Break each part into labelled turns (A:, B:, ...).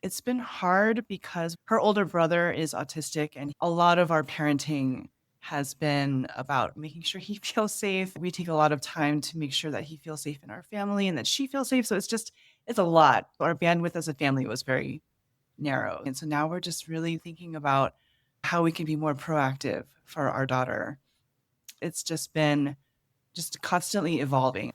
A: It's been hard because her older brother is autistic, and a lot of our parenting has been about making sure he feels safe. We take a lot of time to make sure that he feels safe in our family and that she feels safe. So it's a lot. Our bandwidth as a family was very narrow. And so now we're just really thinking about how we can be more proactive for our daughter. It's just been just constantly evolving.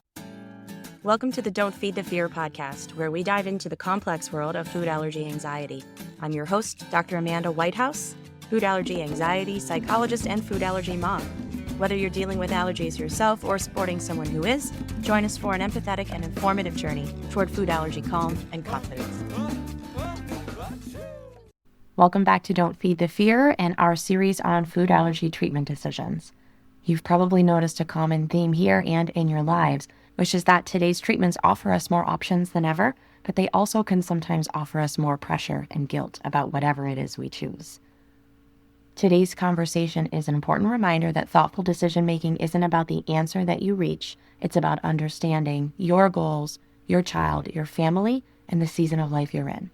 B: Welcome to the Don't Feed the Fear podcast, where we dive into the complex world of food allergy anxiety. I'm your host, Dr. Amanda Whitehouse, food allergy anxiety psychologist and food allergy mom. Whether you're dealing with allergies yourself or supporting someone who is, join us for an empathetic and informative journey toward food allergy calm and confidence. Welcome back to Don't Feed the Fear and our series on food allergy treatment decisions. You've probably noticed a common theme here and in your lives, which is that today's treatments offer us more options than ever, but they also can sometimes offer us more pressure and guilt about whatever it is we choose. Today's conversation is an important reminder that thoughtful decision-making isn't about the answer that you reach. It's about understanding your goals, your child, your family, and the season of life you're in.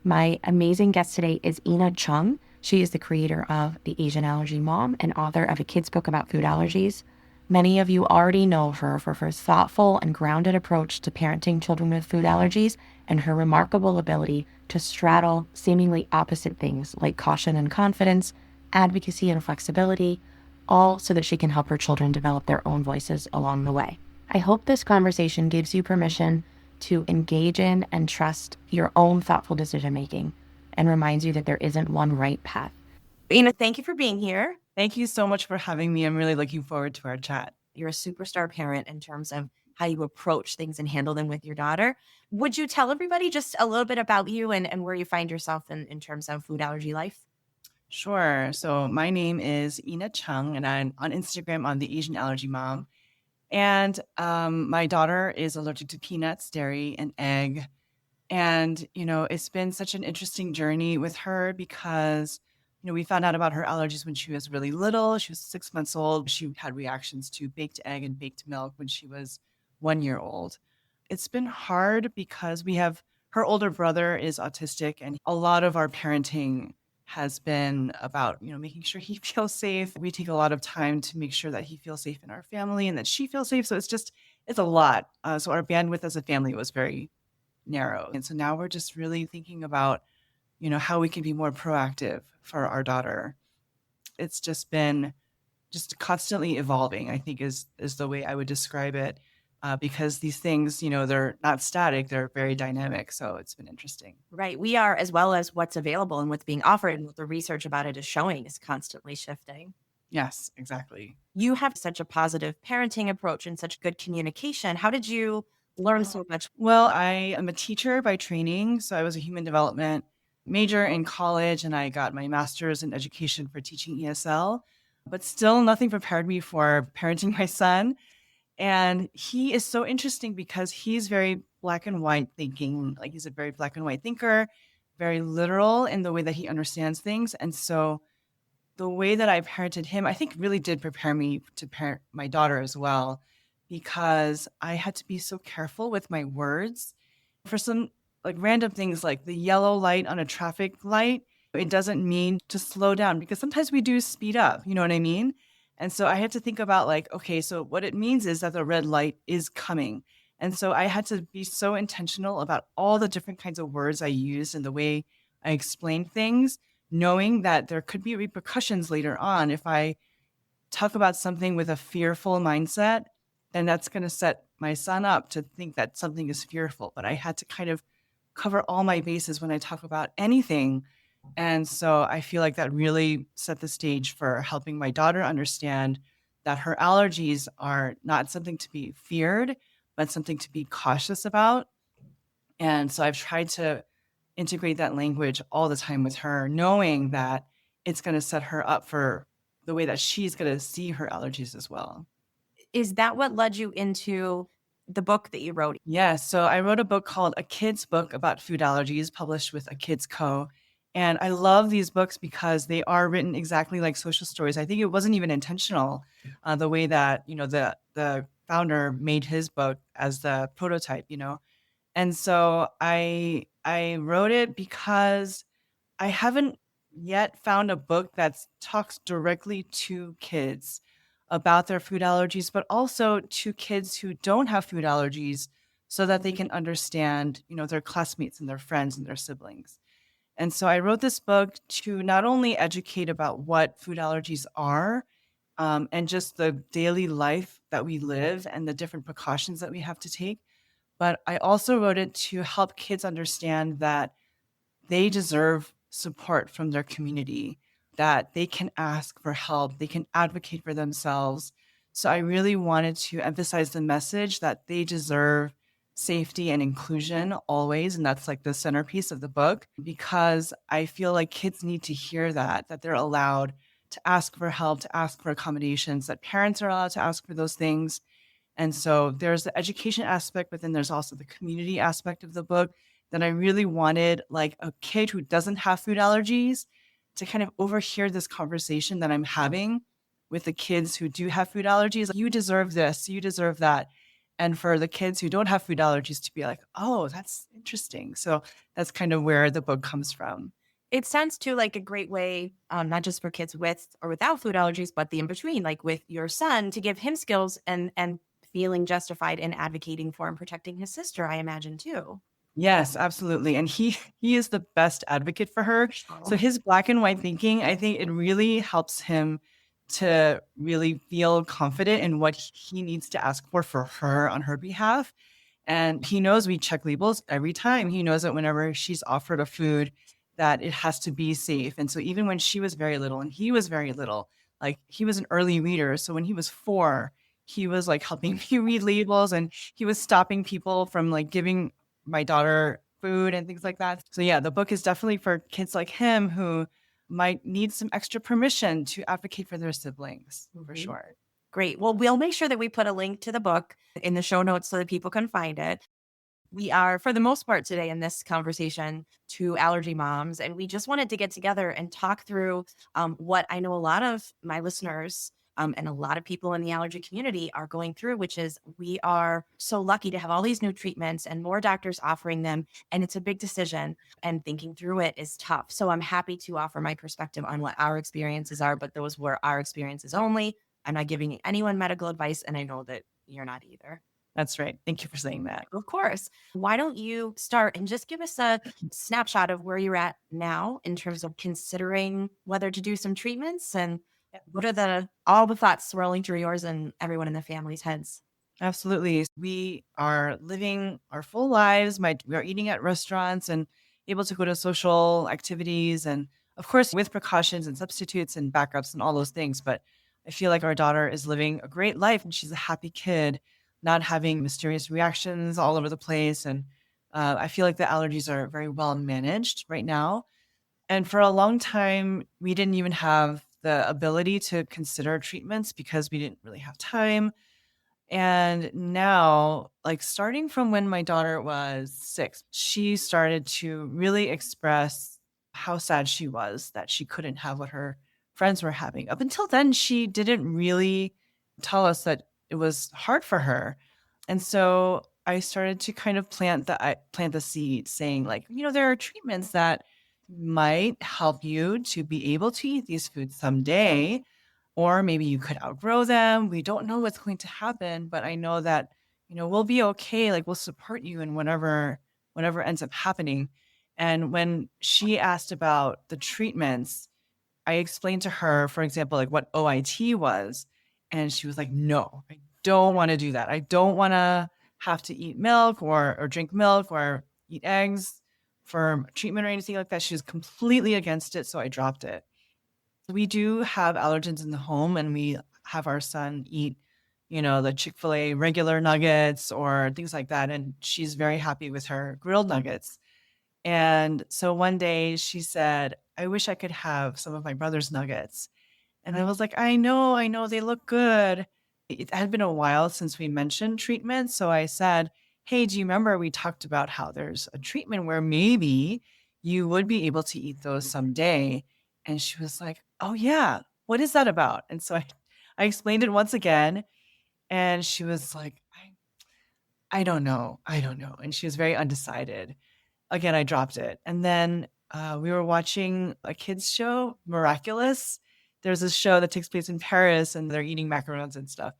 B: My amazing guest today is Ina Chung. She is the creator of The Asian Allergy Mom and author of a kid's book about food allergies. Many of you already know her for her thoughtful and grounded approach to parenting children with food allergies and her remarkable ability to straddle seemingly opposite things like caution and confidence, advocacy and flexibility, all so that she can help her children develop their own voices along the way. I hope this conversation gives you permission to engage in and trust your own thoughtful decision-making and reminds you that there isn't one right path. Ina, thank you for being here.
A: Thank you so much for having me. I'm really looking forward to our chat.
B: You're a superstar parent in terms of how you approach things and handle them with your daughter. Would you tell everybody just a little bit about you and where you find yourself in terms of food allergy life?
A: Sure. So my name is Ina Chung, and I'm on Instagram on The Asian Allergy Mom. And my daughter is allergic to peanuts, dairy, and egg. And, it's been such an interesting journey with her because, we found out about her allergies when she was really little. She was 6 months old. She had reactions to baked egg and baked milk when she was 1 year old. It's been hard because her older brother is autistic, and a lot of our parenting has been about, making sure he feels safe. We take a lot of time to make sure that he feels safe in our family and that she feels safe. So it's a lot. So our bandwidth as a family was very narrow. And so now we're just really thinking about, how we can be more proactive for our daughter. It's just been just constantly evolving, I think is the way I would describe it. Because these things, they're not static, they're very dynamic. So it's been interesting.
B: Right. We are, as well as what's available and what's being offered and what the research about it is showing is constantly shifting.
A: Yes, exactly.
B: You have such a positive parenting approach and such good communication. How did you learn so much?
A: Well, I am a teacher by training. So I was a human development major in college, and I got my master's in education for teaching ESL. But still, nothing prepared me for parenting my son. And he is so interesting because he's very black and white thinking. Like, he's a very black and white thinker, very literal in the way that he understands things. And so the way that I parented him, I think really did prepare me to parent my daughter as well, because I had to be so careful with my words. For some like random things like the yellow light on a traffic light, it doesn't mean to slow down, because sometimes we do speed up, you know what I mean? And so I had to think about like, okay, so what it means is that the red light is coming. And so I had to be so intentional about all the different kinds of words I used and the way I explained things, knowing that there could be repercussions later on. If I talk about something with a fearful mindset, then that's going to set my son up to think that something is fearful. But I had to kind of cover all my bases when I talk about anything. And so I feel like that really set the stage for helping my daughter understand that her allergies are not something to be feared, but something to be cautious about. And so I've tried to integrate that language all the time with her, knowing that it's going to set her up for the way that she's going to see her allergies as well.
B: Is that what led you into the book that you wrote?
A: Yes. So I wrote a book called A Kid's Book About Food Allergies, published with A Kids Co. And I love these books because they are written exactly like social stories. I think it wasn't even intentional, the way that, the founder made his book as the prototype, And so I wrote it because I haven't yet found a book that talks directly to kids about their food allergies, but also to kids who don't have food allergies so that they can understand, their classmates and their friends and their siblings. And so I wrote this book to not only educate about what food allergies are, and just the daily life that we live and the different precautions that we have to take, but I also wrote it to help kids understand that they deserve support from their community, that they can ask for help, they can advocate for themselves. So I really wanted to emphasize the message that they deserve safety and inclusion always. And that's like the centerpiece of the book, because I feel like kids need to hear that they're allowed to ask for help, to ask for accommodations, that parents are allowed to ask for those things. And so there's the education aspect, but then there's also the community aspect of the book that I really wanted like a kid who doesn't have food allergies to kind of overhear this conversation that I'm having with the kids who do have food allergies. Like, you deserve this, you deserve that. And for the kids who don't have food allergies to be like, oh, that's interesting. So that's kind of where the book comes from.
C: It sounds too like a great way, not just for kids with or without food allergies, but the in between, like with your son, to give him skills and feeling justified in advocating for and protecting his sister, I imagine too.
A: Yes, absolutely. And he is the best advocate for her. So his black and white thinking, I think it really helps him to really feel confident in what he needs to ask for her on her behalf. And he knows we check labels every time. He knows that whenever she's offered a food, that it has to be safe. And so even when she was very little and he was very little, like he was an early reader. So when he was 4, he was like helping me read labels, and he was stopping people from like giving my daughter food and things like that. So yeah, the book is definitely for kids like him who might need some extra permission to advocate for their siblings, for sure.
C: Great. Well, we'll make sure that we put a link to the book in the show notes so that people can find it. We are, for the most part today in this conversation, two allergy moms, and we just wanted to get together and talk through what I know a lot of my listeners and a lot of people in the allergy community are going through, which is we are so lucky to have all these new treatments and more doctors offering them. And it's a big decision, and thinking through it is tough. So I'm happy to offer my perspective on what our experiences are, but those were our experiences only. I'm not giving anyone medical advice, and I know that you're not either.
A: That's right. Thank you for saying that.
C: Of course. Why don't you start and just give us a snapshot of where you're at now in terms of considering whether to do some treatments, and what are all the thoughts swirling through yours and everyone in the family's heads?
A: Absolutely. We are living our full lives. We are eating at restaurants and able to go to social activities, and of course with precautions and substitutes and backups and all those things. But I feel like our daughter is living a great life and she's a happy kid, not having mysterious reactions all over the place. And I feel like the allergies are very well managed right now. And for a long time, we didn't even have the ability to consider treatments because we didn't really have time. And now, like starting from when my daughter was 6, she started to really express how sad she was that she couldn't have what her friends were having. Up until then, she didn't really tell us that it was hard for her. And so I started to kind of plant the seed, saying like, there are treatments that might help you to be able to eat these foods someday, or maybe you could outgrow them. We don't know what's going to happen, but I know that, we'll be okay. Like, we'll support you in whatever ends up happening. And when she asked about the treatments, I explained to her, for example, like what OIT was. And she was like, no, I don't want to do that. I don't want to have to eat milk or drink milk or eat eggs for treatment or anything like that. She was completely against it. So I dropped it. We do have allergens in the home, and we have our son eat, the Chick-fil-A regular nuggets or things like that. And she's very happy with her grilled nuggets. And so one day she said, I wish I could have some of my brother's nuggets. And I was like, I know, they look good. It had been a while since we mentioned treatment. So I said, hey, do you remember we talked about how there's a treatment where maybe you would be able to eat those someday? And she was like, oh, yeah, what is that about? And so I explained it once again. And she was like, I don't know. I don't know. And she was very undecided. Again, I dropped it. And then we were watching a kids show, Miraculous. There's this show that takes place in Paris and they're eating macarons and stuff.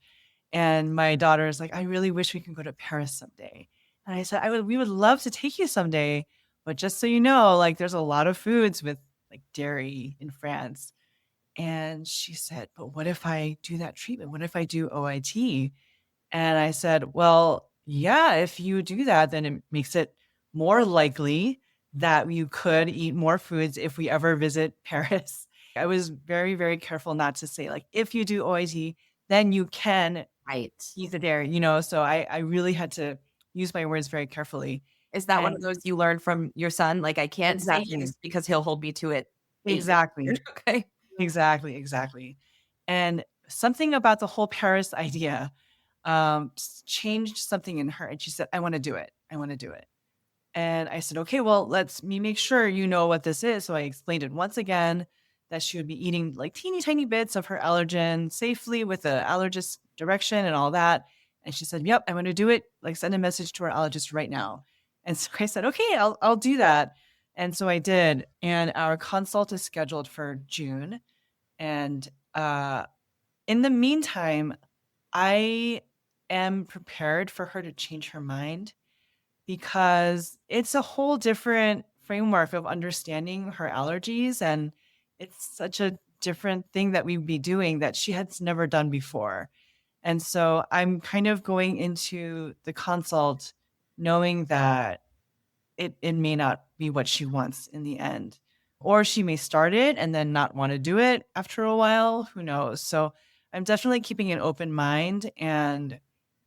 A: And my daughter is like, I really wish we can go to Paris someday. And I said, we would love to take you someday. But just so you know, like there's a lot of foods with like dairy in France. And she said, but what if I do that treatment? What if I do OIT? And I said, well, yeah, if you do that, then it makes it more likely that you could eat more foods if we ever visit Paris. I was very, very careful not to say, like, if you do OIT, then you can
C: Right.
A: eat the dairy, so I really had to use my words very carefully.
C: Is that one
A: And
C: of those you learned from your son? Like, I can't say
A: exactly,
C: yes because he'll hold me to it.
A: exactly,
C: Okay.
A: exactly, exactly. And something about the whole Paris idea changed something in her. And she said, I want to do it. I want to do it. And I said, okay, well, let's me make sure you know what this is. So I explained it once again that she would be eating like teeny tiny bits of her allergen safely with the allergist direction and all that. And she said, yep, I'm going to do it. Like send a message to our allergist right now. And so I said, okay, I'll do that. And so I did. And our consult is scheduled for June. And in the meantime, I am prepared for her to change her mind because it's a whole different framework of understanding her allergies. And it's such a different thing that we'd be doing that she has never done before. And so I'm kind of going into the consult knowing that it may not be what she wants in the end. Or she may start it and then not want to do it after a while. Who knows? So I'm definitely keeping an open mind. And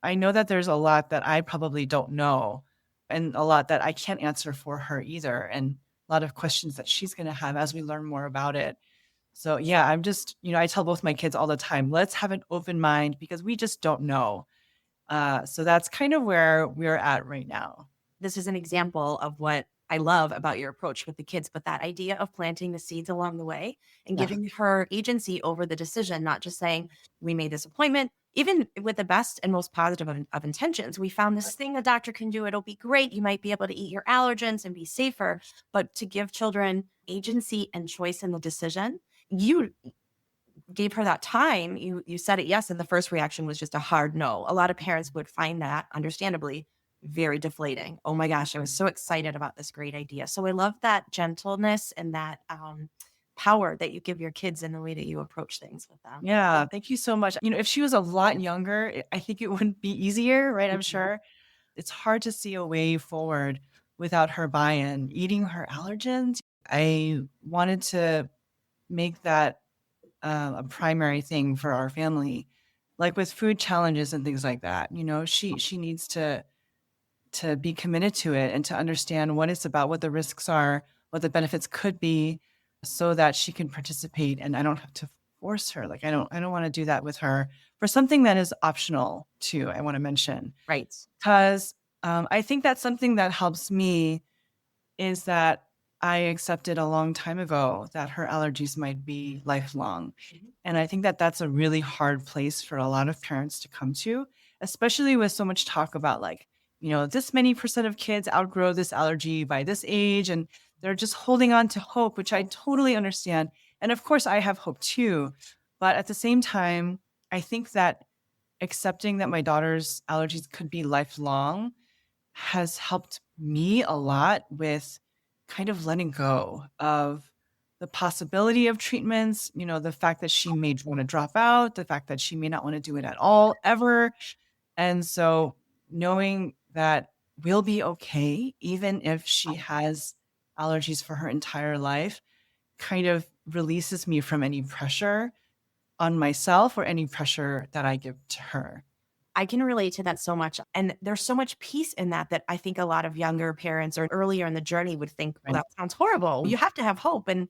A: I know that there's a lot that I probably don't know and a lot that I can't answer for her either. And a lot of questions that she's going to have as we learn more about it. So yeah, I'm just, I tell both my kids all the time, let's have an open mind because we just don't know. So that's kind of where we're at right now.
C: This is an example of what I love about your approach with the kids, but that idea of planting the seeds along the way and
A: Yeah.
C: giving her agency over the decision, not just saying, we made this appointment, even with the best and most positive of intentions. We found this thing a doctor can do. It'll be great. You might be able to eat your allergens and be safer. But to give children agency and choice in the decision, you gave her that time. You said it yes, and the first reaction was just a hard no. A lot of parents would find that, understandably, very deflating. Oh my gosh, I was so excited about this great idea. So I love that gentleness and that power that you give your kids in the way that you approach things with them.
A: Yeah, thank you so much. If she was a lot younger, I think it wouldn't be easier, right? I'm sure. It's hard to see a way forward without her buy-in. Eating her allergens, I wanted to make that a primary thing for our family. Like with food challenges and things like that, she needs to be committed to it and to understand what it's about, what the risks are, what the benefits could be, so that she can participate and I don't have to force her. Like I don't want to do that with her for something that is optional too. I want to mention,
C: Right.
A: because I think that's something that helps me is that I accepted a long time ago that her allergies might be lifelong. And I think that that's a really hard place for a lot of parents to come to, especially with so much talk about like, this many percent of kids outgrow this allergy by this age. And they're just holding on to hope, which I totally understand. And of course, I have hope too. But at the same time, I think that accepting that my daughter's allergies could be lifelong has helped me a lot with kind of letting go of the possibility of treatments, the fact that she may want to drop out, the fact that she may not want to do it at all ever. And so knowing that we'll be okay, even if she has allergies for her entire life, kind of releases me from any pressure on myself or any pressure that I give to her.
C: I can relate to that so much. And there's so much peace in that I think a lot of younger parents or earlier in the journey would think, well,
A: Right.
C: that sounds horrible. You have to have hope. And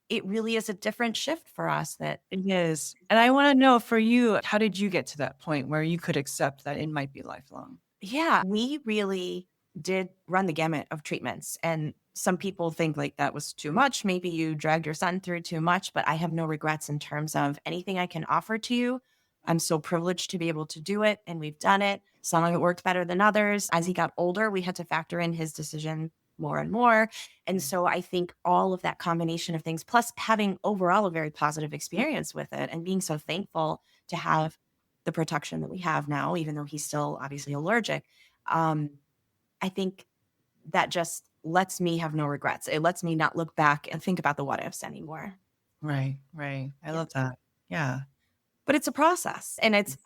C: it really is a different shift for us that,
A: It is. And I want to know for you, how did you get to that point where you could accept that it might be lifelong?
C: yeah, we really did run the gamut of treatments. And some people think like that was too much. Maybe you dragged your son through too much, but I have no regrets in terms of anything I can offer to you. I'm so privileged to be able to do it. And we've done it. Some of it worked better than others. As he got older, we had to factor in his decision more and more. And so I think all of that combination of things, plus having overall a very positive experience with it and being so thankful to have the protection that we have now, even though he's still obviously allergic, I think that just lets me have no regrets. It lets me not look back and think about the what ifs anymore.
A: Right. Right. I love that. Yeah.
C: But it's a process. And it's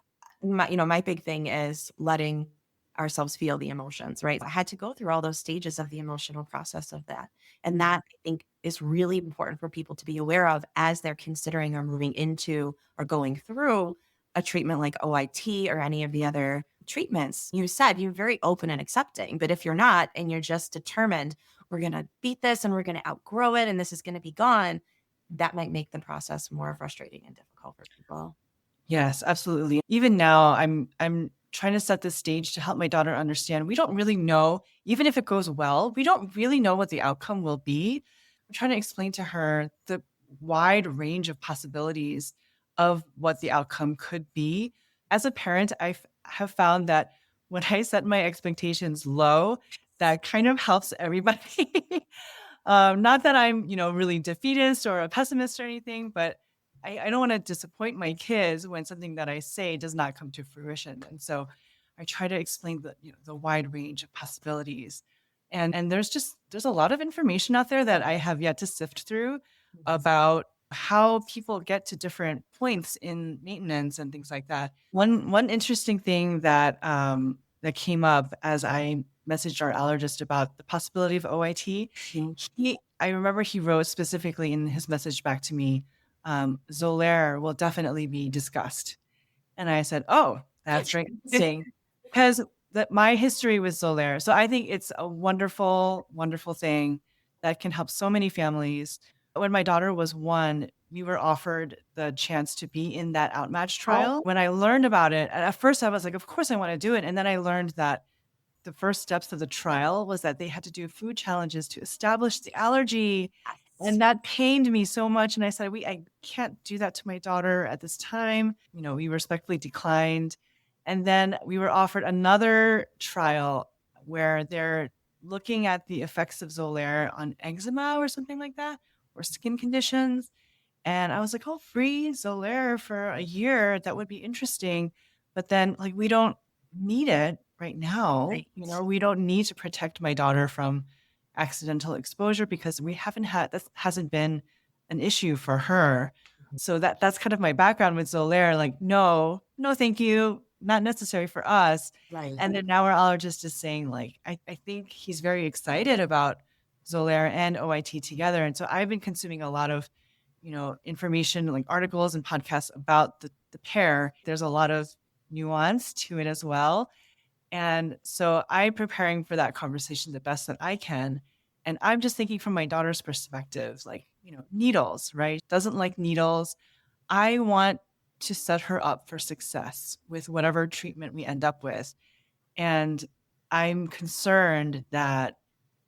C: my big thing is letting ourselves feel the emotions, right? I had to go through all those stages of the emotional process of that. And that I think is really important for people to be aware of as they're considering or moving into or going through a treatment like OIT or any of the other treatments. You said you're very open and accepting, but if you're not and you're just determined, we're going to beat this and we're going to outgrow it and this is going to be gone, that might make the process more frustrating and difficult for people.
A: Yes, absolutely. Even now, I'm trying to set the stage to help my daughter understand we don't really know, even if it goes well, we don't really know what the outcome will be. I'm trying to explain to her the wide range of possibilities of what the outcome could be. As a parent, have found that when I set my expectations low, that kind of helps everybody. Not that I'm, really defeatist or a pessimist or anything, but I don't want to disappoint my kids when something that I say does not come to fruition. And so I try to explain the wide range of possibilities. And there's a lot of information out there that I have yet to sift through about how people get to different points in maintenance and things like that. One interesting thing that came up as I messaged our allergist about the possibility of OIT, I remember he wrote specifically in his message back to me, Xolair will definitely be discussed. And I said, oh, that's very interesting because my history with Xolair. So I think it's a wonderful, wonderful thing that can help so many families. When my daughter was 1, we were offered the chance to be in that outmatch trial. When I learned about it, at first I was like, of course I want to do it. And then I learned that the first steps of the trial was that they had to do food challenges to establish the allergy. And that pained me so much. And I said, I can't do that to my daughter at this time. We respectfully declined. And then we were offered another trial where they're looking at the effects of Xolair on eczema or something like that, or skin conditions. And I was like, oh, free Xolair for a year, that would be interesting. But then we don't need it right now.
C: Right.
A: We don't need to protect my daughter from accidental exposure because that hasn't been an issue for her. So that's kind of my background with Xolair. No, thank you. Not necessary for us.
C: Right.
A: And then now our allergist is saying I think he's very excited about Xolair and OIT together. And so I've been consuming a lot of, information like articles and podcasts about the pair. There's a lot of nuance to it as well. And so I'm preparing for that conversation the best that I can. And I'm just thinking from my daughter's perspective, needles, right? Doesn't like needles. I want to set her up for success with whatever treatment we end up with. And I'm concerned that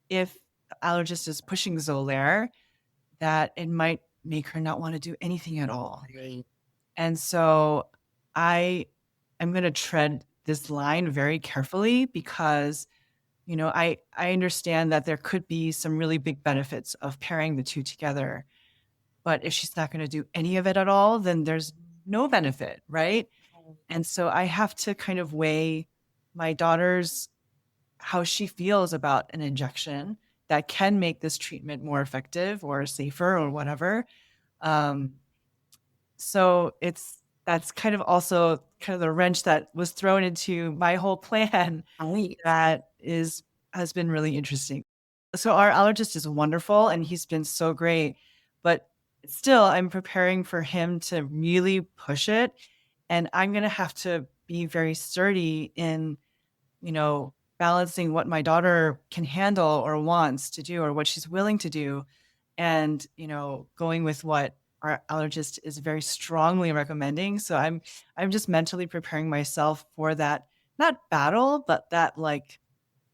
A: if the allergist is pushing Xolair, that it might make her not want to do anything at all.
C: Right.
A: And so I'm going to tread this line very carefully because, I understand that there could be some really big benefits of pairing the two together. But if she's not going to do any of it at all, then there's no benefit, right? And so I have to kind of weigh my daughter's, how she feels about an injection that can make this treatment more effective or safer or whatever. So that's kind of also kind of the wrench that was thrown into my whole plan that has been really interesting. So our allergist is wonderful and he's been so great, but still I'm preparing for him to really push it. And I'm going to have to be very sturdy in, balancing what my daughter can handle or wants to do or what she's willing to do. And, going with what our allergist is very strongly recommending. So I'm just mentally preparing myself for that, not battle, but that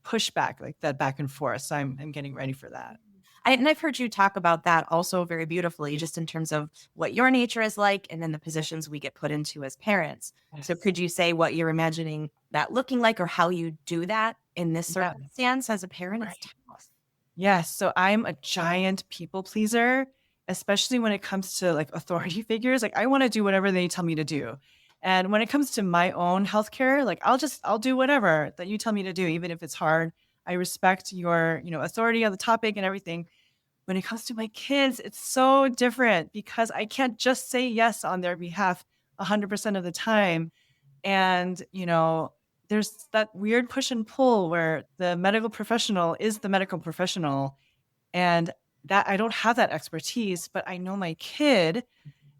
A: pushback, that back and forth. So I'm getting ready for that.
C: And I've heard you talk about that also very beautifully, just in terms of what your nature is like and then the positions we get put into as parents. So
A: Yes.
C: could you say what you're imagining that looking like or how you do that in this
A: Yeah.
C: circumstance as a parent? It's
A: Right.
C: tough.
A: Yes. So I'm a giant people pleaser, especially when it comes to like authority figures. Like I want to do whatever they tell me to do. And when it comes to my own healthcare, like I'll do whatever that you tell me to do, even if it's hard. I respect your, authority on the topic and everything. When it comes to my kids, it's so different because I can't just say yes on their behalf 100% of the time. And, there's that weird push and pull where the medical professional is the medical professional. And that I don't have that expertise, but I know my kid.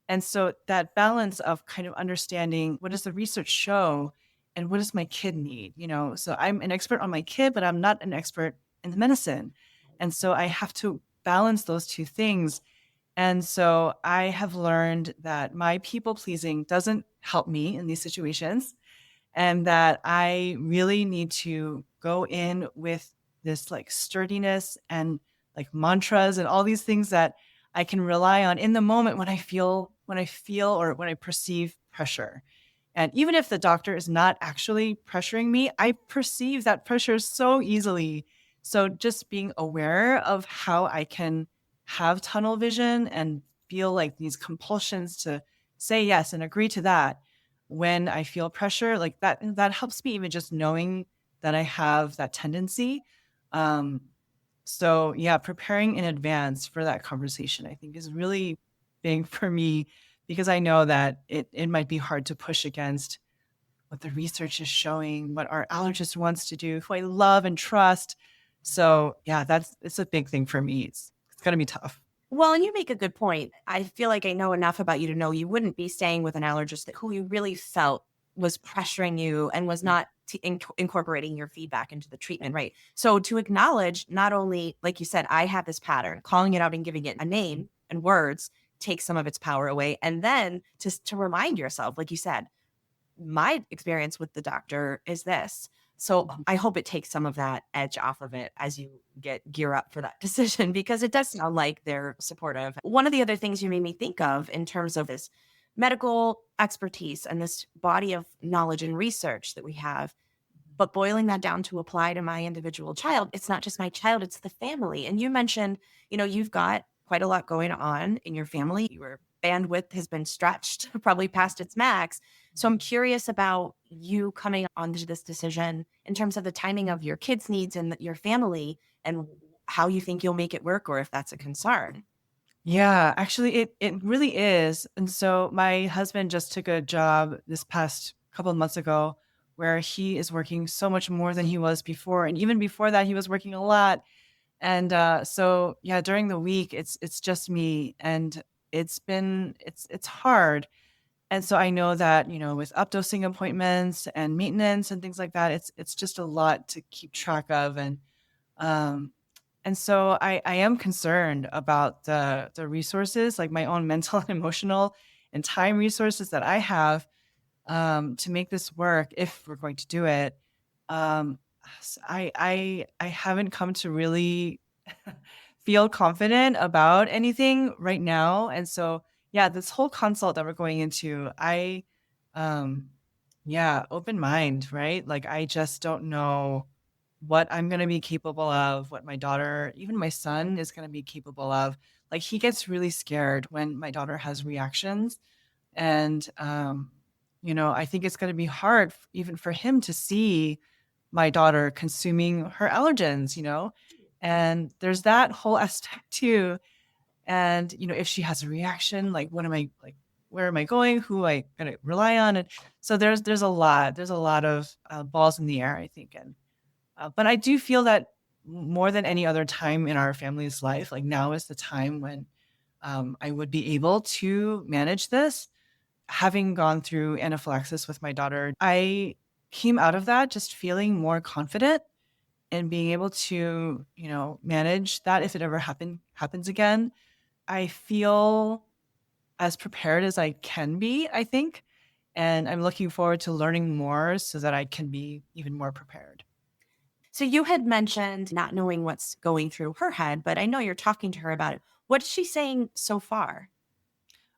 A: And so that balance of kind of understanding what does the research show and what does my kid need, So I'm an expert on my kid, but I'm not an expert in the medicine. And so I have to balance those two things. And so I have learned that my people pleasing doesn't help me in these situations and that I really need to go in with this like sturdiness and like mantras and all these things that I can rely on in the moment when I feel or when I perceive pressure. And even if the doctor is not actually pressuring me, I perceive that pressure so easily. So just being aware of how I can have tunnel vision and feel like these compulsions to say yes and agree to that when I feel pressure, like that helps me even just knowing that I have that tendency. Um, so yeah, preparing in advance for that conversation, I think is really big for me because I know that it might be hard to push against what the research is showing, what our allergist wants to do, who I love and trust. So yeah, it's a big thing for me. It's gonna be tough.
C: Well, and you make a good point. I feel like I know enough about you to know you wouldn't be staying with an allergist who you really felt was pressuring you and was not incorporating your feedback into the treatment, right? So to acknowledge not only, like you said, I have this pattern, calling it out and giving it a name and words takes some of its power away. And then to remind yourself, like you said, my experience with the doctor is this. So I hope it takes some of that edge off of it as you gear up for that decision because it does sound like they're supportive. One of the other things you made me think of in terms of this medical expertise and this body of knowledge and research that we have, but boiling that down to apply to my individual child, it's not just my child, it's the family. And you mentioned, you've got quite a lot going on in your family. Your bandwidth has been stretched probably past its max. So I'm curious about you coming onto this decision in terms of the timing of your kids' needs and your family and how you think you'll make it work or if that's a concern.
A: Yeah, actually it really is. And so my husband just took a job this past couple of months ago where he is working so much more than he was before. And even before that he was working a lot. And so yeah, during the week it's just me and it's hard. And so I know that, with updosing appointments and maintenance and things like that, it's just a lot to keep track of. Um and so I am concerned about the resources, like my own mental and emotional and time resources that I have to make this work if we're going to do it. Um, I haven't come to really feel confident about anything right now, and so yeah, this whole consult that we're going into, um, yeah, open mind, right? Like I just don't know what I'm gonna be capable of, what my daughter, even my son is gonna be capable of. Like, he gets really scared when my daughter has reactions, and, I think it's gonna be hard even for him to see my daughter consuming her allergens, And there's that whole aspect too, and, if she has a reaction, like, what am I like, where am I going? Who am I gonna rely on? And so there's a lot of, balls in the air, I think, and but I do feel that more than any other time in our family's life, like now is the time when I would be able to manage this. Having gone through anaphylaxis with my daughter, I came out of that just feeling more confident and being able to, manage that if it ever happens again. I feel as prepared as I can be, I think. And I'm looking forward to learning more so that I can be even more prepared.
C: So you had mentioned not knowing what's going through her head, but I know you're talking to her about it. What is she saying so far?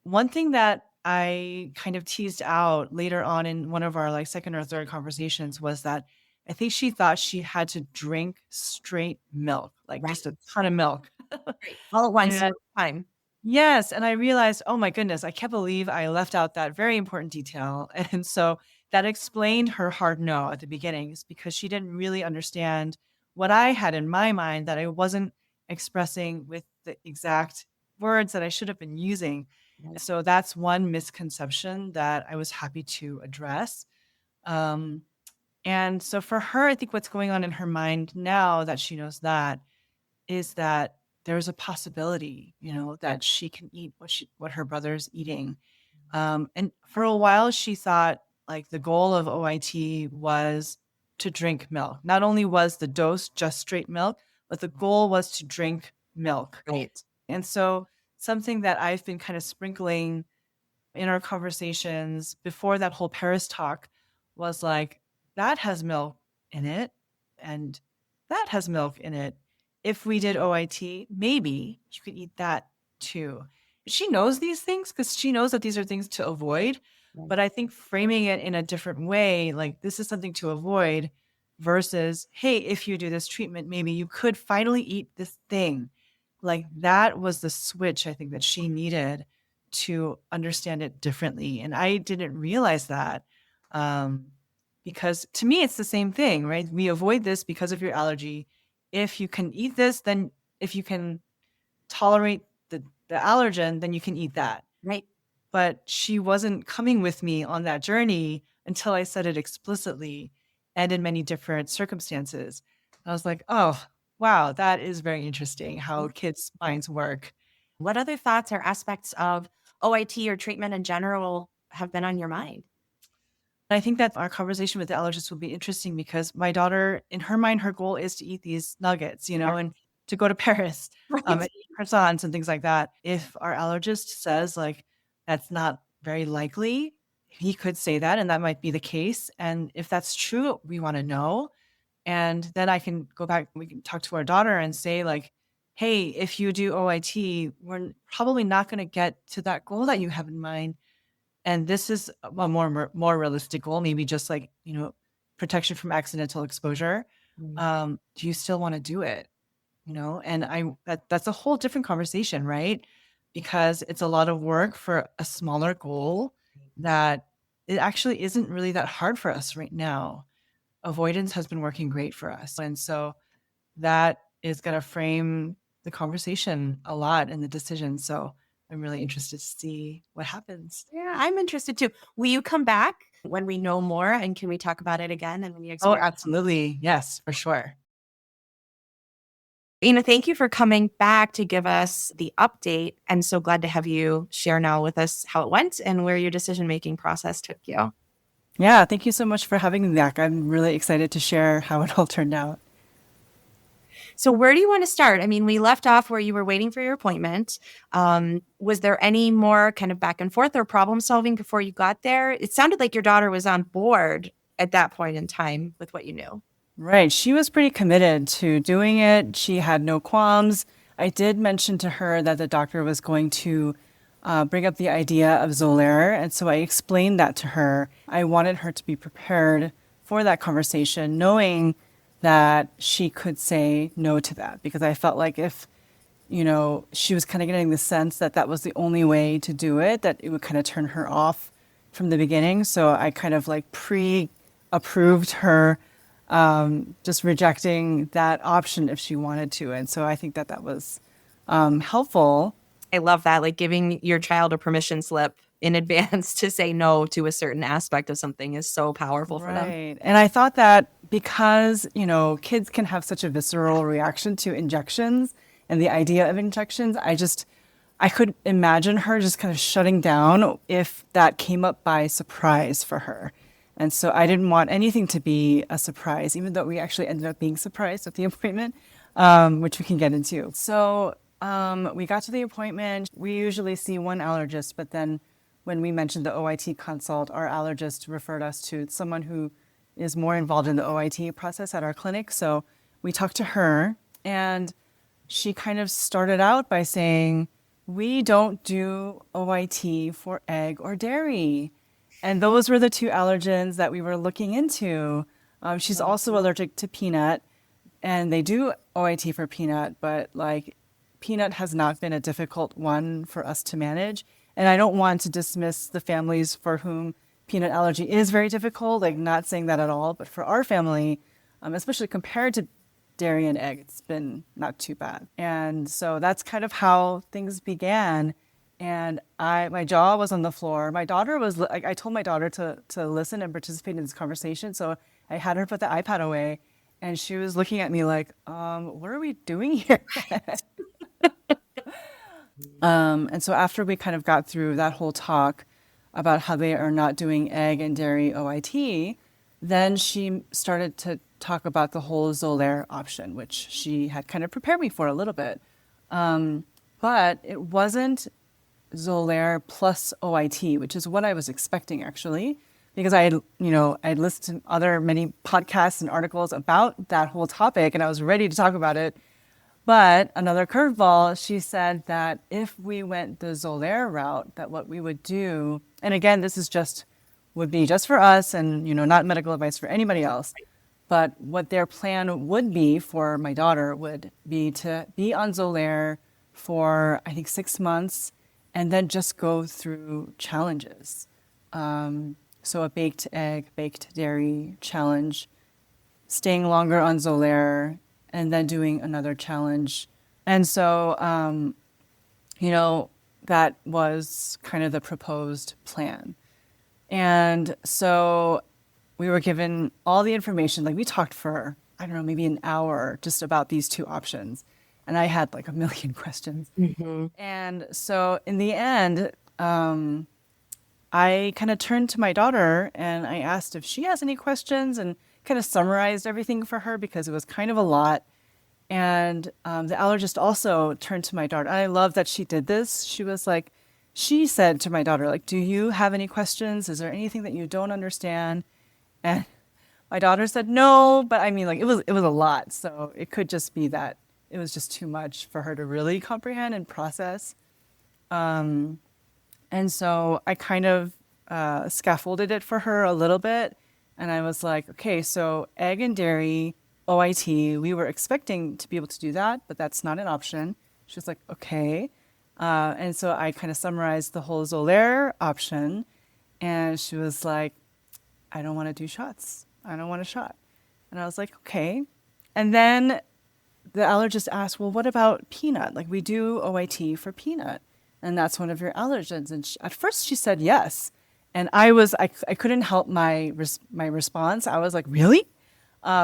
A: One thing that I kind of teased out later on in one of our like second or third conversations was that I think she thought she had to drink straight milk, like
C: Right.
A: just a ton of milk.
C: Right. All at once, all
A: And
C: the time.
A: yes, and I realized, oh my goodness, I can't believe I left out that very important detail. And so that explained her hard no at the beginnings because she didn't really understand what I had in my mind that I wasn't expressing with the exact words that I should have been using.
C: Right.
A: So that's one misconception that I was happy to address. Um, and so for her, I think what's going on in her mind now that she knows that is that there's a possibility, that she can eat what her brother's eating. And for a while, she thought like the goal of OIT was to drink milk. Not only was the dose just straight milk, but the goal was to drink milk.
C: Right.
A: And so something that I've been kind of sprinkling in our conversations before that whole Paris talk was like, that has milk in it, and that has milk in it. If we did OIT, maybe you could eat that too. She knows these things because she knows that these are things to avoid.
C: Right.
A: But I think framing it in a different way, like this is something to avoid versus, hey, if you do this treatment, maybe you could finally eat this thing. Like that was the switch I think that she needed to understand it differently. And I didn't realize that um, because to me, it's the same thing, right? We avoid this because of your allergy. If you can eat this, then if you can tolerate the allergen, then you can eat that.
C: Right.
A: But she wasn't coming with me on that journey until I said it explicitly and in many different circumstances. I was like, oh, wow, that is very interesting how kids' minds work.
C: What other thoughts or aspects of OIT or treatment in general have been on your mind?
A: I think that our conversation with the allergist will be interesting because my daughter, in her mind, her goal is to eat these nuggets, and to go to Paris,
C: Right.
A: and eat croissants and things like that. If our allergist says like that's not very likely, he could say that, and that might be the case. And if that's true, we want to know. And then I can go back. We can talk to our daughter and say like, "Hey, if you do OIT, we're probably not going to get to that goal that you have in mind." And this is a more realistic goal, maybe just like, protection from accidental exposure.
C: Mm.
A: Do you still want to do it? And that's a whole different conversation, right? Because it's a lot of work for a smaller goal that it actually isn't really that hard for us right now. Avoidance has been working great for us. And so that is going to frame the conversation a lot in the decision. So I'm really interested to see what happens.
C: Yeah, I'm interested too. Will you come back when we know more and can we talk about it again and when you
A: Oh,
C: explore?
A: absolutely. Yes, for sure.
C: Ina, thank you for coming back to give us the update. I'm so glad to have you share now with us how it went and where your decision making process took you.
A: Yeah, thank you so much for having me back. I'm really excited to share how it all turned out.
C: So, where do you want to start? I mean, we left off where you were waiting for your appointment. Was there any more kind of back and forth or problem solving before you got there? It sounded like your daughter was on board at that point in time with what you knew.
A: Right. She was pretty committed to doing it. She had no qualms. I did mention to her that the doctor was going to bring up the idea of Xolair. And so I explained that to her. I wanted her to be prepared for that conversation, knowing that she could say no to that, because I felt like if, she was kind of getting the sense that that was the only way to do it, that it would kind of turn her off from the beginning. So I kind of like pre-approved her just rejecting that option if she wanted to. And so I think that that was helpful.
C: I love that, like giving your child a permission slip in advance to say no to a certain aspect of something is so powerful for them.
A: Right. And I thought that because, kids can have such a visceral reaction to injections and the idea of injections, I could imagine her just kind of shutting down if that came up by surprise for her. And so I didn't want anything to be a surprise, even though we actually ended up being surprised at the appointment, which we can get into. So we got to the appointment. We usually see one allergist, but then when we mentioned the OIT consult, our allergist referred us to someone who is more involved in the OIT process at our clinic. So we talked to her, and she kind of started out by saying, we don't do OIT for egg or dairy. And those were the two allergens that we were looking into. She's also allergic to peanut, and they do OIT for peanut, but like peanut has not been a difficult one for us to manage. And I don't want to dismiss the families for whom peanut allergy is very difficult, like not saying that at all. But for our family, especially compared to dairy and egg, it's been not too bad. And so that's kind of how things began. And my jaw was on the floor. My daughter was, I told my daughter to listen and participate in this conversation. So I had her put the iPad away, and she was looking at me like, what are we doing here? And so after we kind of got through that whole talk about how they are not doing egg and dairy OIT, then she started to talk about the whole Xolair option, which she had kind of prepared me for a little bit. But it wasn't Xolair plus OIT, which is what I was expecting actually, because I'd listened to many podcasts and articles about that whole topic, and I was ready to talk about it. But another curveball, she said that if we went the Xolair route, that what we would do, and again, would be just for us and, not medical advice for anybody else. But what their plan would be for my daughter would be to be on Xolair for, I think, 6 months and then just go through challenges. So a baked egg, baked dairy challenge, staying longer on Xolair, and then doing another challenge. And so, that was kind of the proposed plan. And so we were given all the information. Like we talked for, I don't know, maybe an hour just about these two options. And I had like a million questions.
C: Mm-hmm.
A: And so in the end, I kind of turned to my daughter and I asked if she has any questions and kind of summarized everything for her because it was kind of a lot. And the allergist also turned to my daughter. And I love that she did this. She said to my daughter, like, do you have any questions? Is there anything that you don't understand? And my daughter said no, but I mean, like, it was a lot. So it could just be that it was just too much for her to really comprehend and process. And so I kind of scaffolded it for her a little bit. And I was like, okay, so egg and dairy, OIT, we were expecting to be able to do that, but that's not an option. She was like, okay. And so I kind of summarized the whole Xolair option. And she was like, I don't want to do shots. I don't want a shot. And I was like, okay. And then the allergist asked, well, what about peanut? Like we do OIT for peanut. And that's one of your allergens. And at first she said yes. And I couldn't help my response. I was like, really?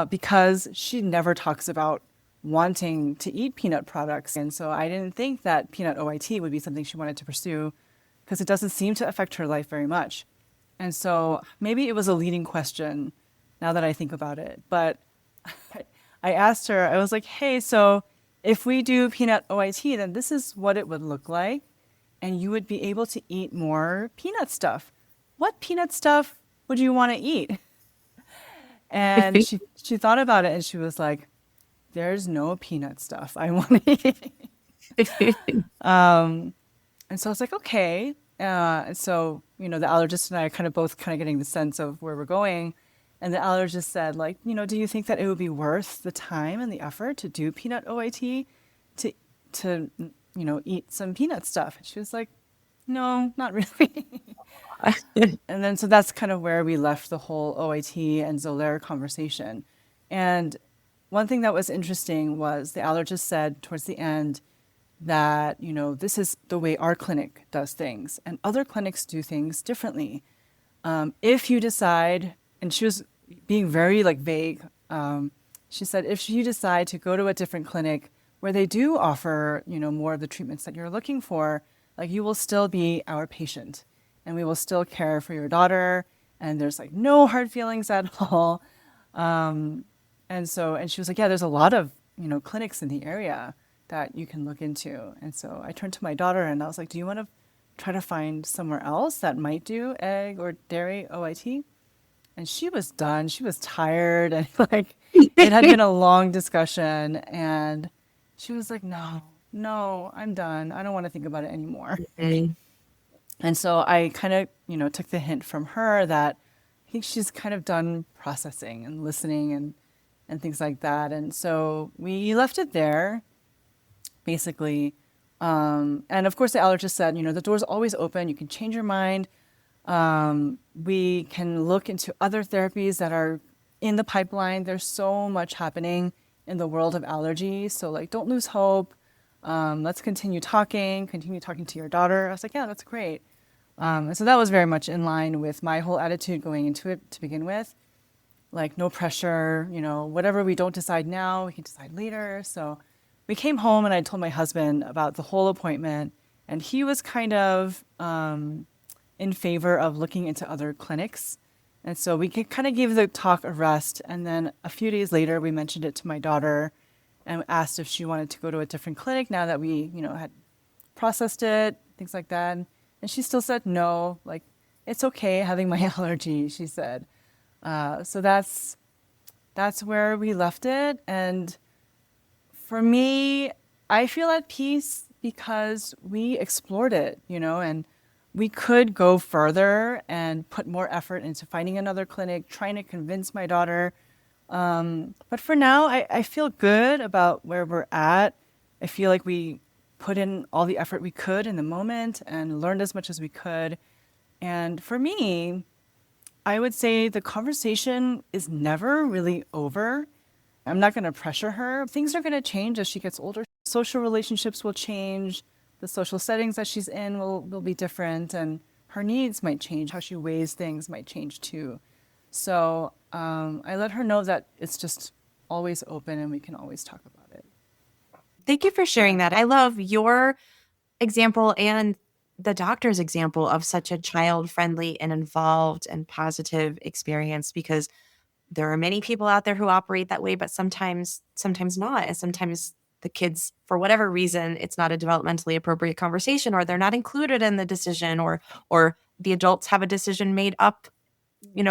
A: Because she never talks about wanting to eat peanut products. And so I didn't think that peanut OIT would be something she wanted to pursue because it doesn't seem to affect her life very much. And so maybe it was a leading question now that I think about it. But I asked her, I was like, hey, so if we do peanut OIT, then this is what it would look like. And you would be able to eat more peanut stuff. What peanut stuff would you want to eat? And she thought about it and she was like, there's no peanut stuff I want to eat. And so I was like, okay. And so, the allergist and I are kind of both kind of getting the sense of where we're going. And the allergist said, like, do you think that it would be worth the time and the effort to do peanut OIT to eat some peanut stuff? And she was like, no, not really. And then so that's kind of where we left the whole OIT and Xolair conversation. And one thing that was interesting was the allergist said towards the end that, this is the way our clinic does things and other clinics do things differently. If you decide, and she was being very vague, she said, if you decide to go to a different clinic where they do offer, more of the treatments that you're looking for, you will still be our patient and we will still care for your daughter. And there's no hard feelings at all. And she was like, yeah, there's a lot of, clinics in the area that you can look into. And so I turned to my daughter and I was like, do you want to try to find somewhere else that might do egg or dairy OIT? And she was done. She was tired. And like, it had been a long discussion. And she was like, no, no, I'm done. I don't want to think about it anymore.
C: Mm.
A: And so I kind of, took the hint from her that I think she's kind of done processing and listening and things like that. And so we left it there, basically. And of course, the allergist said, the door's always open. You can change your mind. We can look into other therapies that are in the pipeline. There's so much happening in the world of allergies. So, like, don't lose hope. Let's continue talking to your daughter. I was like, yeah, that's great. And so that was very much in line with my whole attitude going into it to begin with. Like, no pressure, whatever we don't decide now, we can decide later. So we came home and I told my husband about the whole appointment. And he was kind of in favor of looking into other clinics. And so we kind of gave the talk a rest. And then a few days later, we mentioned it to my daughter and asked if she wanted to go to a different clinic now that we, had processed it, things like that. And she still said no, like, it's okay having my allergy, she said. So that's where we left it. And for me, I feel at peace because we explored it, and we could go further and put more effort into finding another clinic, trying to convince my daughter. But for now, I feel good about where we're at. I feel like we put in all the effort we could in the moment and learned as much as we could. And for me, I would say the conversation is never really over. I'm not going to pressure her. Things are going to change as she gets older. Social relationships will change. The social settings that she's in will be different. And her needs might change. How she weighs things might change too. So I let her know that it's just always open and we can always talk about it.
C: Thank you for sharing that. I love your example and the doctor's example of such a child-friendly and involved and positive experience, because there are many people out there who operate that way, but sometimes not. And sometimes the kids, for whatever reason, it's not a developmentally appropriate conversation, or they're not included in the decision, or the adults have a decision made up,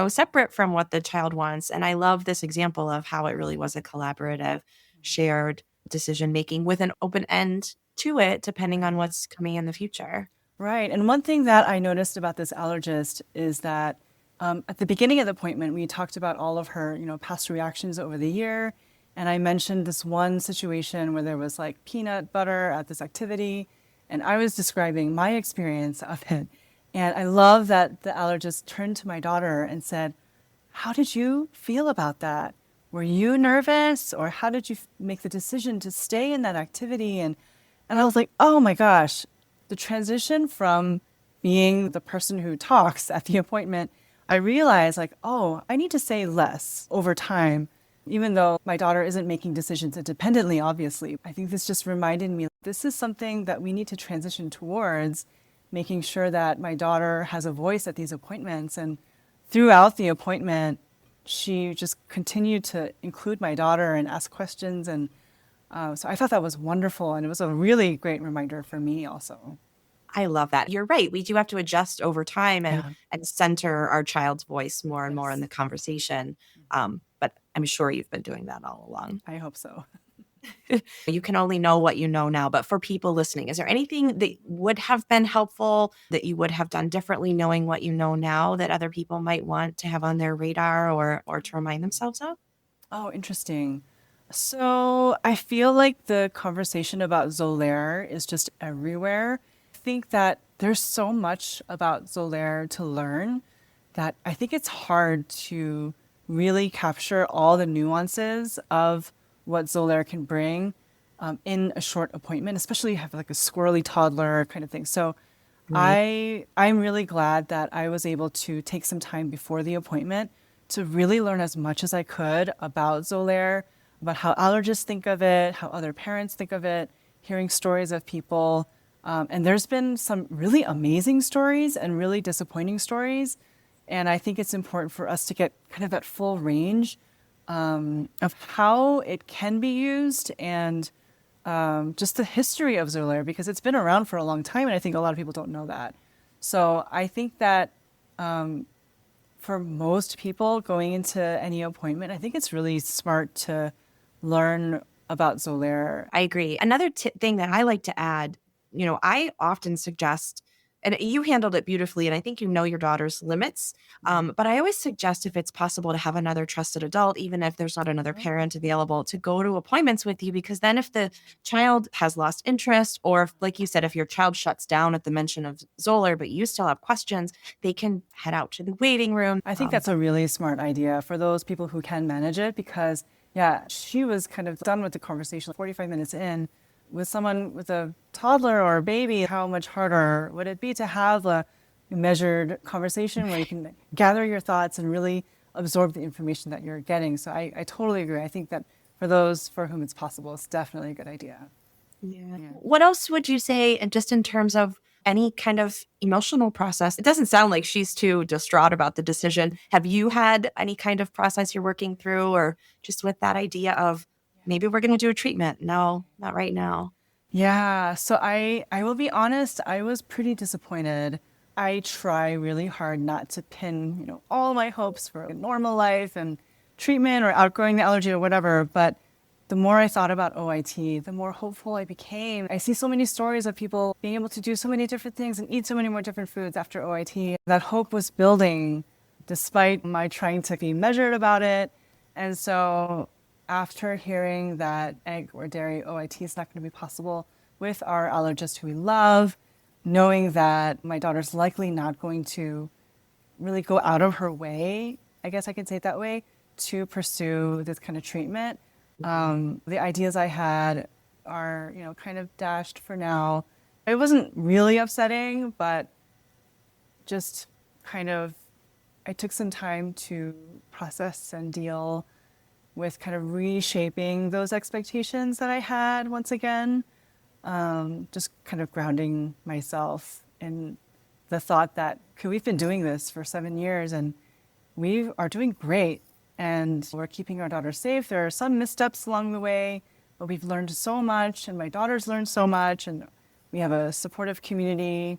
C: separate from what the child wants. And I love this example of how it really was a collaborative, shared decision making with an open end to it, depending on what's coming in the future.
A: Right. And one thing that I noticed about this allergist is that at the beginning of the appointment, we talked about all of her, past reactions over the year. And I mentioned this one situation where there was like peanut butter at this activity. And I was describing my experience of it. And I love that the allergist turned to my daughter and said, how did you feel about that? Were you nervous, or how did you make the decision to stay in that activity? And I was like, oh my gosh, the transition from being the person who talks at the appointment, I realized like, oh, I need to say less over time, even though my daughter isn't making decisions independently, obviously. I think this just reminded me, this is something that we need to transition towards, making sure that my daughter has a voice at these appointments. And throughout the appointment, she just continued to include my daughter and ask questions. And so I thought that was wonderful. And it was a really great reminder for me also.
C: I love that. You're right. We do have to adjust over time and center our child's voice more and more in the conversation. But I'm sure you've been doing that all along.
A: I hope so.
C: You can only know what you know now. But for people listening, is there anything that would have been helpful that you would have done differently knowing what you know now that other people might want to have on their radar or to remind themselves of?
A: Oh, interesting. So I feel like the conversation about Xolair is just everywhere. I think that there's so much about Xolair to learn that I think it's hard to really capture all the nuances of what Xolair can bring in a short appointment, especially have like a squirrely toddler kind of thing. So I'm really glad that I was able to take some time before the appointment to really learn as much as I could about Xolair, about how allergists think of it, how other parents think of it, hearing stories of people. And there's been some really amazing stories and really disappointing stories. And I think it's important for us to get kind of that full range of how it can be used and just the history of Xolair, because it's been around for a long time, and I think a lot of people don't know that. So I think that for most people going into any appointment, I think it's really smart to learn about Xolair.
C: I agree. Another thing that I like to add, I often suggest, and you handled it beautifully, and I think you know your daughter's limits. But I always suggest, if it's possible, to have another trusted adult, even if there's not another parent available, to go to appointments with you, because then if the child has lost interest, or if, like you said, if your child shuts down at the mention of Xolair, but you still have questions, they can head out to the waiting room.
A: I think that's a really smart idea for those people who can manage it, because, yeah, she was kind of done with the conversation 45 minutes in. With someone with a toddler or a baby, how much harder would it be to have a measured conversation where you can gather your thoughts and really absorb the information that you're getting? So I totally agree. I think that for those for whom it's possible, it's definitely a good idea.
C: Yeah. What else would you say, and just in terms of any kind of emotional process? It doesn't sound like she's too distraught about the decision. Have you had any kind of process you're working through, or just with that idea of maybe we're going to do a treatment? No, not right now.
A: Yeah, so I will be honest, I was pretty disappointed. I try really hard not to pin, all my hopes for a normal life and treatment or outgrowing the allergy or whatever, but the more I thought about OIT, the more hopeful I became. I see so many stories of people being able to do so many different things and eat so many more different foods after OIT. That hope was building despite my trying to be measured about it. And so after hearing that egg or dairy OIT is not going to be possible with our allergist who we love, knowing that my daughter's likely not going to really go out of her way, I guess I can say it that way, to pursue this kind of treatment. The ideas I had are, kind of dashed for now. It wasn't really upsetting, but just kind of, I took some time to process and deal with kind of reshaping those expectations that I had once again. Just kind of grounding myself in the thought that, okay, we've been doing this for 7 years and we are doing great and we're keeping our daughter safe. There are some missteps along the way, but we've learned so much and my daughter's learned so much and we have a supportive community.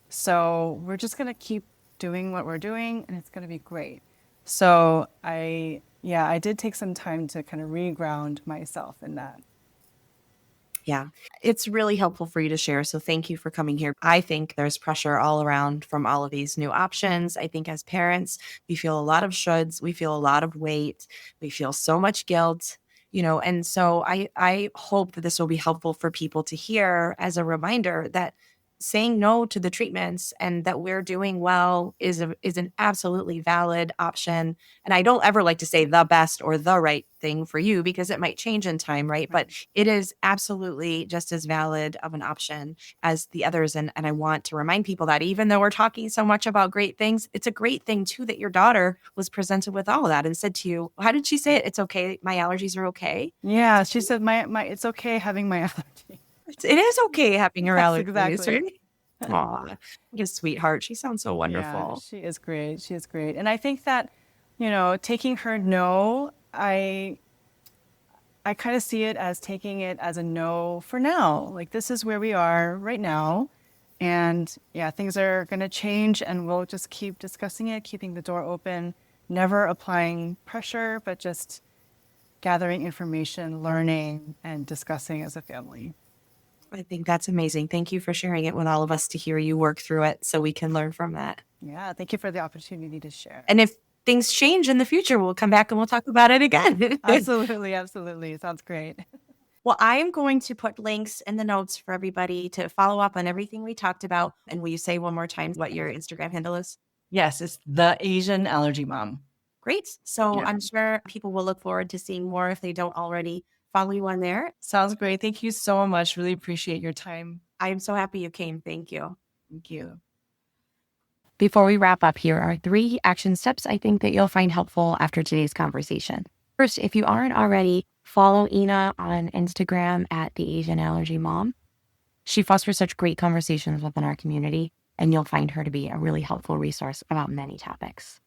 A: So we're just going to keep doing what we're doing and it's going to be great. So I did take some time to kind of reground myself in that.
C: Yeah, it's really helpful for you to share. So thank you for coming here. I think there's pressure all around from all of these new options. I think as parents, we feel a lot of shoulds. We feel a lot of weight. We feel so much guilt, and so I hope that this will be helpful for people to hear as a reminder that saying no to the treatments and that we're doing well is an absolutely valid option. And I don't ever like to say the best or the right thing for you because it might change in time, right? But it is absolutely just as valid of an option as the others. And I want to remind people that even though we're talking so much about great things, it's a great thing too that your daughter was presented with all of that and said to you, how did she say it? It's okay. My allergies are okay.
A: Yeah, she said my it's okay having my allergy.
C: It is okay having her allergies,
A: exactly.
C: right? Aw, what a sweetheart. She sounds so wonderful.
A: Yeah, she is great. She is great. And I think that, taking her no, I kind of see it as taking it as a no for now. Like, this is where we are right now. And yeah, things are going to change and we'll just keep discussing it, keeping the door open, never applying pressure, but just gathering information, learning, and discussing as a family.
C: I think that's amazing. Thank you for sharing it with all of us to hear you work through it so we can learn from that.
A: Yeah, thank you for the opportunity to share.
C: And if things change in the future, we'll come back and we'll talk about it again.
A: Absolutely, absolutely. Sounds great.
C: Well, I am going to put links in the notes for everybody to follow up on everything we talked about. And will you say one more time what your Instagram handle is?
A: Yes, it's the Asian Allergy Mom.
C: Great. So I'm sure people will look forward to seeing more if they don't already follow you on there.
A: Sounds great. Thank you so much. Really appreciate your time.
C: I am so happy you came. Thank you.
A: Thank you.
B: Before we wrap up, here are 3 action steps I think that you'll find helpful after today's conversation. First, if you aren't already, follow Ina on Instagram at the Asian Allergy Mom. She fosters such great conversations within our community, and you'll find her to be a really helpful resource about many topics.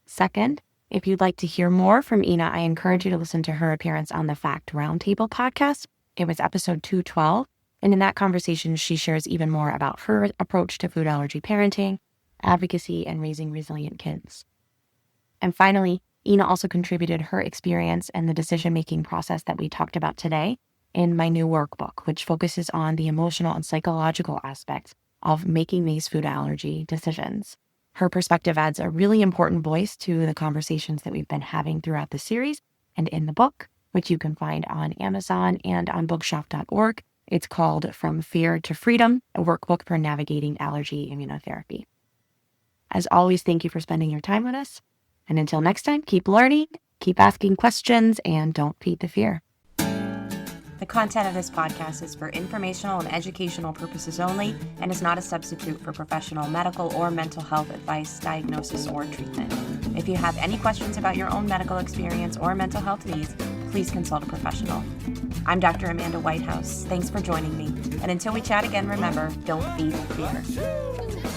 B: Second, if you'd like to hear more from Ina, I encourage you to listen to her appearance on the Fact Roundtable podcast. It was episode 212, and in that conversation, she shares even more about her approach to food allergy parenting, advocacy, and raising resilient kids. And finally, Ina also contributed her experience and the decision-making process that we talked about today in my new workbook, which focuses on the emotional and psychological aspects of making these food allergy decisions. Her perspective adds a really important voice to the conversations that we've been having throughout the series and in the book, which you can find on Amazon and on bookshop.org. It's called From Fear to Freedom, a workbook for navigating allergy immunotherapy. As always, thank you for spending your time with us. And until next time, keep learning, keep asking questions, and don't feed the fear.
C: The content of this podcast is for informational and educational purposes only and is not a substitute for professional medical or mental health advice, diagnosis, or treatment. If you have any questions about your own medical experience or mental health needs, please consult a professional. I'm Dr. Amanda Whitehouse. Thanks for joining me. And until we chat again, remember, don't feed fear.